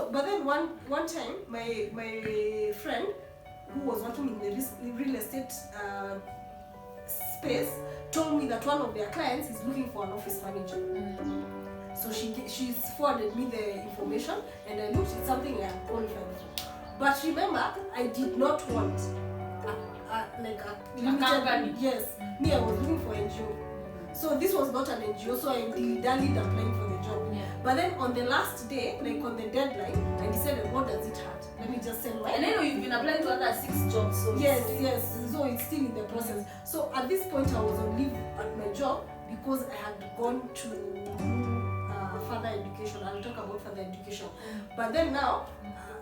So, but then one time, my friend who was working in the real estate space told me that one of their clients is looking for an office manager. So she's forwarded me the information, and I looked at something I am qualified for. But remember, I did not want a limited company. Yes, me, I was looking for NGO. So this was not an NGO, so I dilly-dallied applying for the job. Yeah. But then on the last day, like on the deadline, I decided, what does it hurt? Let me just send my... And I know you've been applying to other 6 jobs. So Yes, so it's still in the process. So at this point, I was on leave at my job because I had gone to further education. I'll talk about further education. But then now,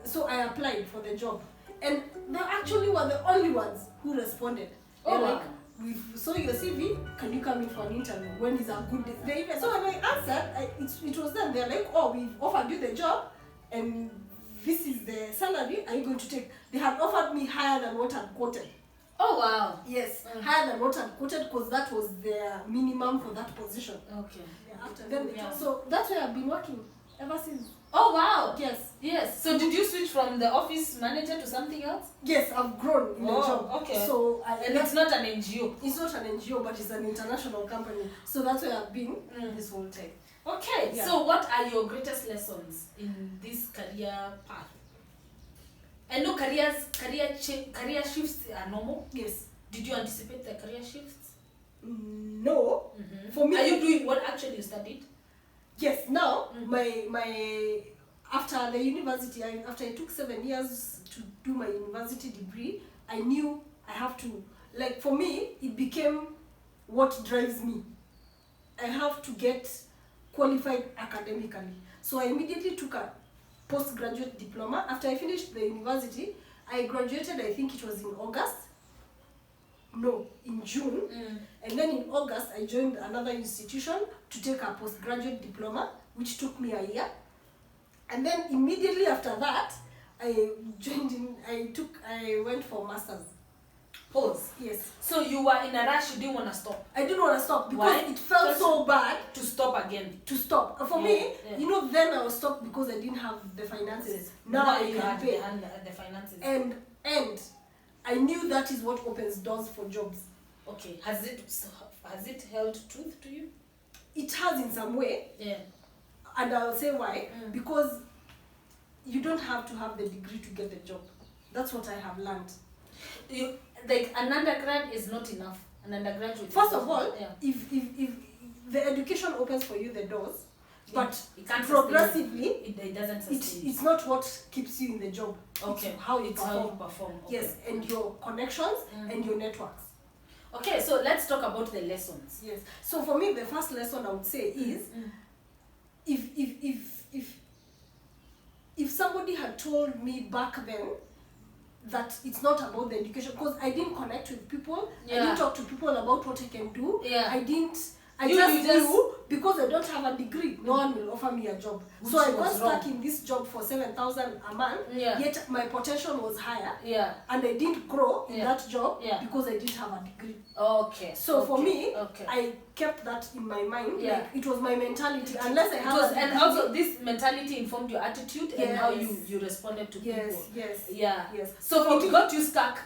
so I applied for the job. And they actually were the only ones who responded. Oh, They're wow. like, we saw your CV, can you come in for an interview? When is a good day? So when I answered, it was them. They're like, oh, we've offered you the job, and this is the salary. Are you going to take? They had offered me higher than what I'd quoted. Oh, wow. Yes, higher than what I'd quoted, because that was their minimum for that position. Okay. After then, so that's where I've been working ever since. Oh, wow. Yes. So did you switch from the office manager to something else? Yes, I've grown in the job. Okay. So and it's not an NGO. It's not an NGO, but it's an international company. So that's where I've been this whole time. Okay. Yeah. So what are your greatest lessons in this career path? I know career shifts are normal. Yes. Did you anticipate the career shifts? No. For me, are you doing what actually you studied? Yes. Now, my after the university, after I took 7 years to do my university degree, I knew I have to, like, for me, it became what drives me. I have to get qualified academically. So I immediately took a postgraduate diploma. After I finished the university, I graduated, I think it was in August. No, in June. And then in August, I joined another institution to take a postgraduate diploma, which took me a year. And then immediately after that, I went for masters. Pause. Yes. So you were in a rush, you didn't want to stop? I didn't want to stop because Why? it felt so bad. To stop again? To stop. For me, then I was stopped because I didn't have the finances. Now I can pay. The finances. And I knew that is what opens doors for jobs. Okay. Has it held truth to you? It has in some way. Yeah. And I'll say why. Because you don't have to have the degree to get the job. That's what I have learned. Like an undergrad is not enough. An undergraduate. First of all, if the education opens for you the doors, but it can't progressively, it doesn't sustain. It's not what keeps you in the job. Okay. It's how you perform. Okay. Yes, and your connections and your networks. Okay, so let's talk about the lessons. Yes. So for me, the first lesson I would say is, if somebody had told me back then that it's not about the education, because I didn't connect with people, I didn't talk to people about what I can do. I just knew because I don't have a degree, no one will offer me a job. So I got stuck in this job for 7,000 a month, yet my potential was higher, and I didn't grow in that job because I didn't have a degree. Okay. So for me, I kept that in my mind. Like, it was my mentality. Unless I have and also this mentality informed your attitude and how you responded to people. Yes. So it got you stuck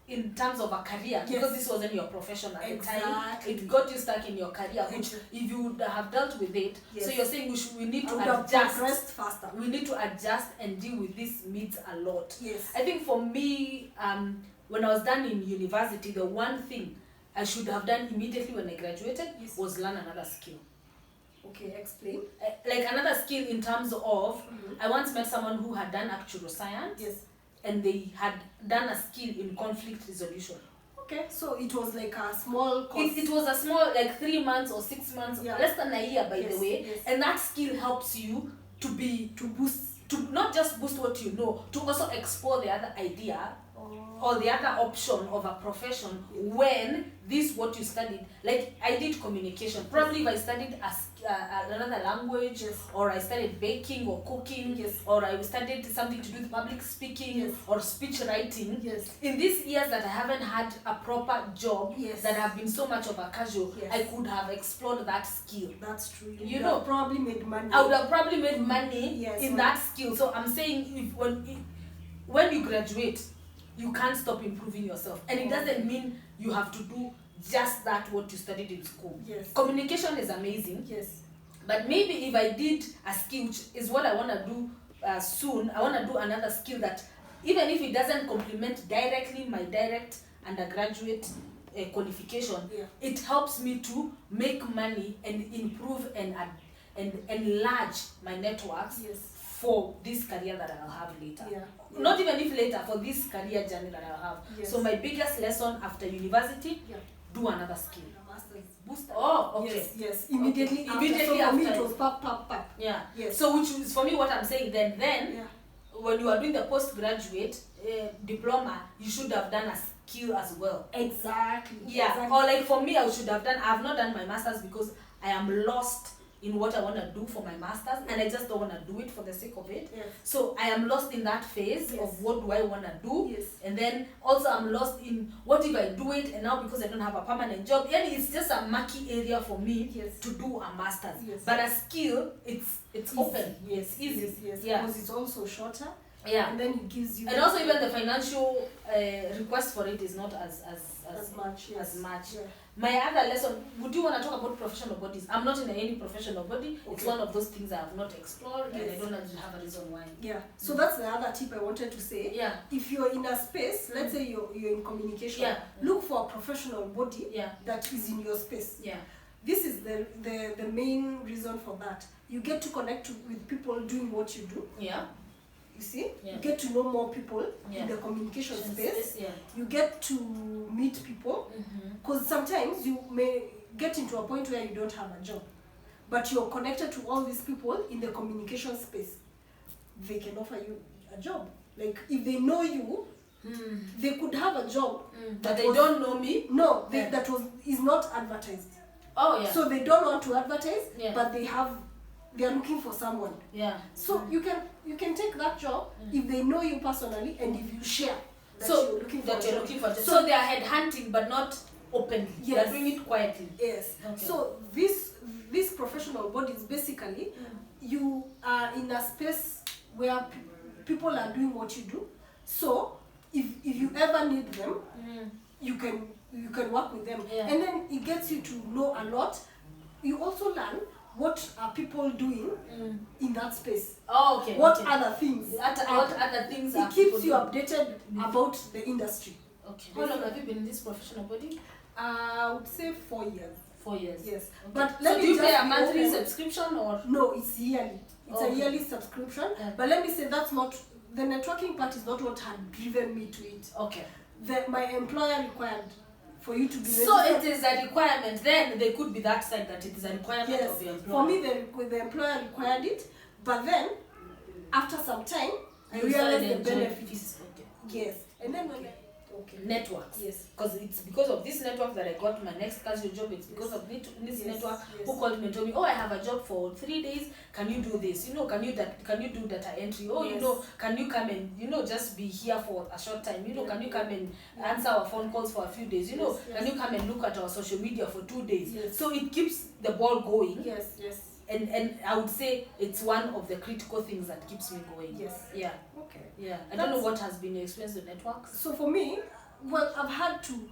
in terms of a career, because this wasn't your profession at the time. It got you stuck in your career, which if you would have dealt with it, so you're saying we need to adjust faster. We need to adjust and deal with these needs a lot. Yes. I think for me, when I was done in university, the one thing I should have done immediately when I graduated was learn another skill. Okay, explain. Like another skill in terms of, I once met someone who had done actual science. Yes. And they had done a skill in conflict resolution. Okay, so it was like a small course. It was a small, like 3 months or 6 months, less than a year by the way. Yes. And that skill helps you to not just boost what you know, to also explore the other idea or the other option of a profession when this what you studied, like I did communication, probably if I studied another language, or I studied baking or cooking, or I studied something to do with public speaking or speech writing, in these years that I haven't had a proper job, that have been so much of a casual, I could have explored that skill. That's true. You know, probably made money. I would have probably made money in that skill. So I'm saying, when you graduate, you can't stop improving yourself, and it doesn't mean you have to do just that what you studied in school. Communication is amazing, but maybe if I did a skill, which is what I want to do soon, I want to do another skill that even if it doesn't complement directly my direct undergraduate qualification, it helps me to make money and improve and enlarge my networks for this career that I'll have later. Not even if later, for this career journey that I'll have. So my biggest lesson after university, do another skill. Boost. Oh, okay. Yes. Immediately after. Immediately so after. For me, it was pap. Yeah. So which is for me what I'm saying then when you are doing the postgraduate diploma, you should have done a skill as well. Exactly. Or like for me, I have not done my masters because I am lost in what I want to do for my masters, and I just don't want to do it for the sake of it. So I am lost in that phase of what do I want to do, and then also I'm lost in what if I do it and now because I don't have a permanent job, and it's just a murky area for me to do a master's. But a skill, it's easy. Open. Easy. Because it's also shorter. And then it gives you. And also even the financial request for it is not as much. My other lesson, would you want to talk about professional bodies? I'm not in any professional body. It's one of those things I have not explored, and I don't have a reason why. So that's the other tip I wanted to say. If you're in a space, let's say you're in communication, look for a professional body that is in your space. This is the main reason for that. You get to connect with people doing what you do. You see, you get to know more people in the communication space. You get to meet people, because sometimes you may get into a point where you don't have a job, but you're connected to all these people in the communication space. They can offer you a job. Like if they know you, they could have a job, but they don't know me. No, that is not advertised. So they don't want to advertise, but they are looking for someone. So you can take that job if they know you personally and if you share that you're looking for. So they are headhunting but not openly. They are doing it quietly. So these professional bodies, basically, you are in a space where people are doing what you do. So if you ever need them, you can work with them. And then it gets you to know a lot. You also learn what are people doing in that space. What other things? What other things it keeps you updated about the industry. How long have you been in this professional body? I would say 4 years. 4 years. Yes. But so do you pay a monthly subscription or? No, it's yearly. It's a yearly subscription. But let me say that's not the networking part is not what had driven me to it. My employer required for you to be registered. So it is a requirement. Then there could be that side that it is a requirement of the employer. For me, the employer required it, but then after some time, I realized the benefits. And then networks. Because of this network that I got my next casual job. It's because of this network who called me and told me, I have a job for 3 days. Can you do this? Can you do data entry? Can you come and just be here for a short time? Can you come and answer our phone calls for a few days? Can you come and look at our social media for 2 days? So it keeps the ball going. And I would say it's one of the critical things that keeps me going. I don't know what has been your experience with networks. So for me, I've had to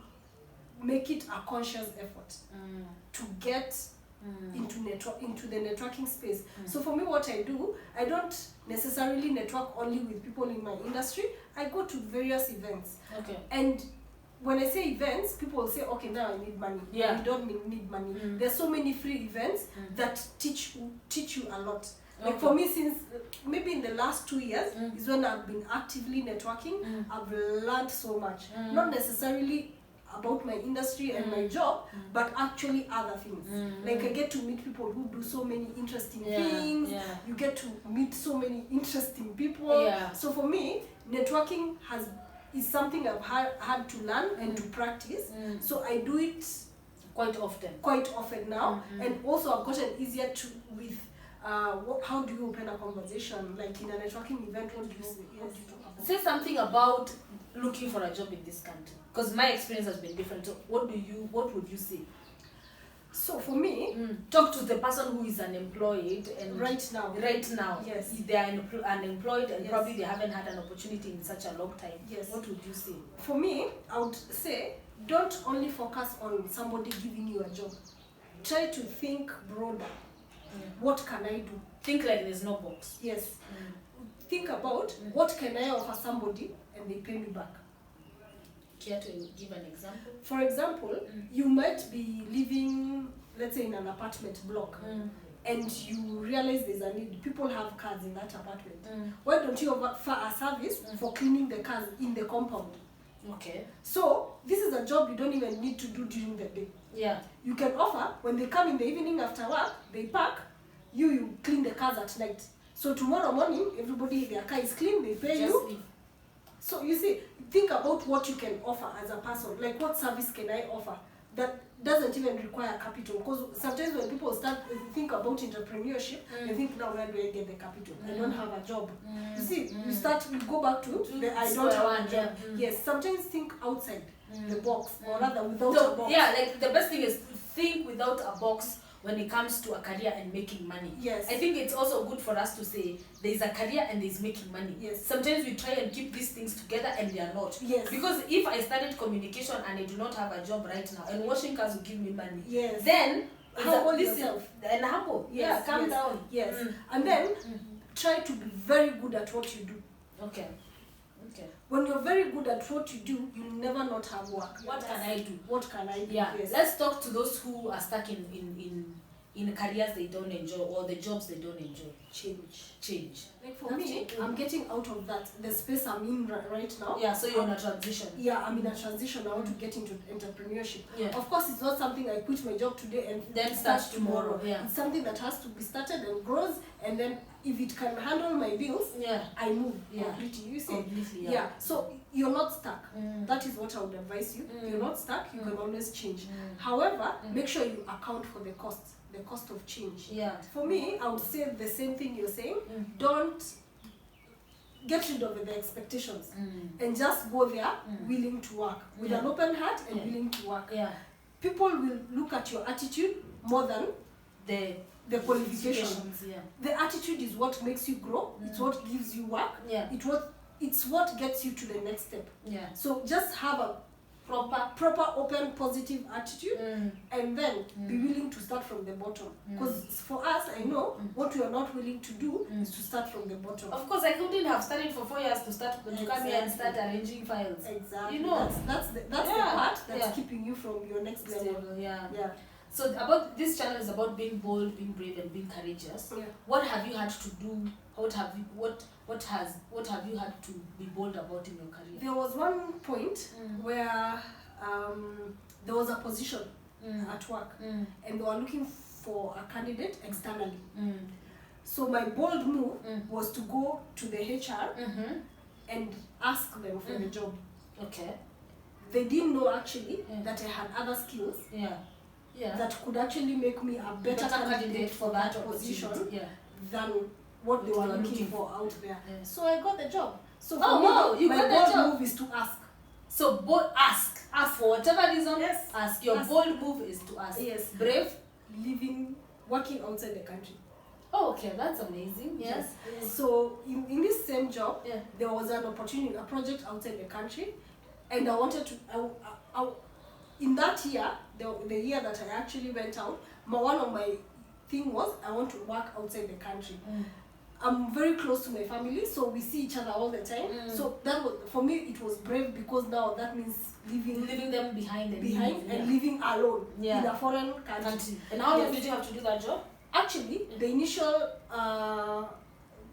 make it a conscious effort to get into the networking space. So for me, what I do, I don't necessarily network only with people in my industry. I go to various events. And when I say events, people will say, now I need money. You don't need money. There's so many free events that teach you a lot. Like for me, since maybe in the last 2 years is when I've been actively networking. I've learned so much. Not necessarily about my industry and my job, but actually other things. Like I get to meet people who do so many interesting things. You get to meet so many interesting people. So for me, networking has is something I've had to learn and to practice. So I do it quite often now. And also I've gotten easier to with how do you open a conversation, like in a networking event? What do you say? How do you talk about? Say something about looking for a job in this country, because my experience has been different. So what would you say? So for me, talk to the person who is unemployed and right now, yes, they are unemployed and yes, probably they haven't had an opportunity in such a long time. Yes. What would you say? For me, I would say don't only focus on somebody giving you a job. Try to think broader. What can I do? Think like there's no box. Yes. Think about what can I offer somebody and they pay me back. Care to give an example? For example, you might be living, let's say, in an apartment block, and you realize there's a need. People have cars in that apartment. Why don't you offer a service for cleaning the cars in the compound? Okay. So this is a job you don't even need to do during the day. Yeah. You can offer when they come in the evening after work, they park, you clean the cars at night. So tomorrow morning, everybody, their car is clean, they pay you. Leave. So you see, think about what you can offer as a person. Like, what service can I offer that doesn't even require capital? Because sometimes when people start think about entrepreneurship, they think, now where do I get the capital? I don't have a job. You see, you go back to the I don't have a job. Yes, sometimes think outside the box, or rather without a box. Yeah, like the best thing is think without a box when it comes to a career and making money. Yes. I think it's also good for us to say there's a career and there's making money. Yes. Sometimes we try and keep these things together and they are not. Yes. Because if I studied communication and I do not have a job right now and washing cars will give me money, yes, then humble yourself. And humble. Yes. Yeah, calm down. Yes. And then try to be very good at what you do. Okay. Okay. When you're very good at what you do, you'll never not have work. What can I do? What can I do? Yeah. Yes. Let's talk to those who are stuck in careers they don't enjoy or the jobs they don't enjoy. Change. Like for me, I'm getting out of that, the space I'm in right now. Yeah, so you're in a transition. Yeah, I'm in a transition. I want to get into entrepreneurship. Yeah. Of course, it's not something I quit my job today and then start tomorrow. Yeah. It's something that has to be started and grows, and then if it can handle my bills, I move completely. You see? Completely, yeah. So you're not stuck. That is what I would advise you. You're not stuck. You can always change. However, make sure you account for the cost of change. Yeah. For me, I would say the same thing you're saying. Don't get rid of the expectations and just go there willing to work with an open heart and willing to work. Yeah. People will look at your attitude more than the qualifications. Yeah. The attitude is what makes you grow. It's what gives you work. Yeah. It's what gets you to the next step. Yeah. So just have a proper open positive attitude and then be willing to start from the bottom, because for us, I know what we are not willing to do is to start from the bottom. Of course, I couldn't have studied for 4 years to come here and start arranging files. Exactly. You know, that's the part that's keeping you from your next level. Yeah. So about this channel is about being bold, being brave, and being courageous. Yeah. What have you had to do? What have you had to be bold about in your career? There was one point where there was a position at work, and they were looking for a candidate externally. So my bold move was to go to the HR and ask them for the job. Okay. They didn't know actually that I had other skills. That could actually make me a better candidate for that position than what they were looking for out there. So I got the job. So for me, my bold move is to ask. So ask for whatever reason. Yes. Ask. Your bold move is to ask. Yes. Brave, working outside the country. Oh, okay, that's amazing. Yes. So in this same job, there was an opportunity, a project outside the country, and I wanted to. In that year, the year that I actually went out, one of my thing was I want to work outside the country. I'm very close to my family, so we see each other all the time. So that was, for me, it was brave, because now that means leaving them behind and living alone in a foreign country. And how long did you have to do that job? Actually, the initial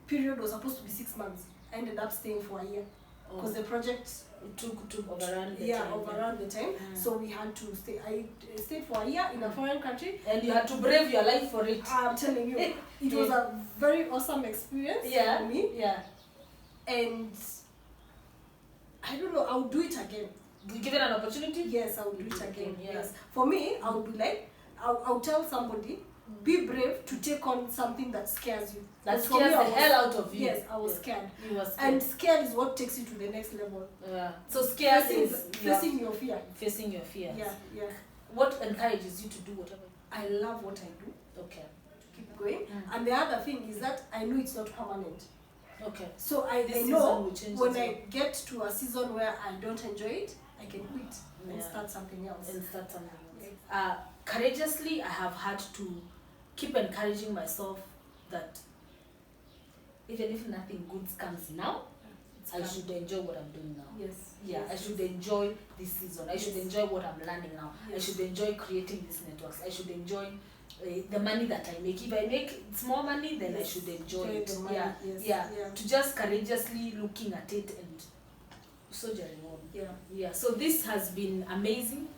period was supposed to be 6 months. I ended up staying for a year because the project took overrun the time. So we had to stay. I stayed for a year in a foreign country, and you had to brave your life for it. I'm telling you, it was a very awesome experience for me. And I I don't know, I'll do it again. Give it an opportunity? Yes, I'll do it again. Yeah. Yes. For me, I would be like, I'll tell somebody, be brave to take on something that scares you. That scares the hell out of you. Yes, I was scared. You were scared. And scared is what takes you to the next level. Yeah. So scared facing your fear. Facing your fears. Yeah. What encourages you to do whatever? I love what I do. Okay. To keep going. And the other thing is that I know it's not permanent. Okay. So I know when I get to a season where I don't enjoy it, I can quit and start something else. Courageously, I have had to keep encouraging myself that even if nothing good comes now, I should enjoy what I'm doing now. Yes. Yeah, I should enjoy this season. I should enjoy what I'm learning now. I should enjoy creating these networks. I should enjoy the money that I make. If I make small money, then I should enjoy it. To just courageously looking at it and soldiering on. Yeah. So this has been amazing.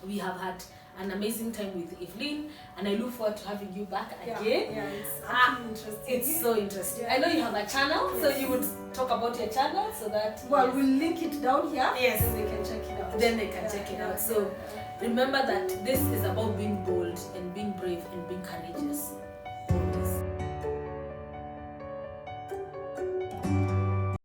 We have had an amazing time with Evelyn, and I look forward to having you back again. Yeah, it's actually interesting. It's so interesting. I know you have a channel, so you would talk about your channel so that... Well, we'll link it down here. Yes. Then they can check it out. Then they can check it out. So remember that this is about being bold and being brave and being courageous.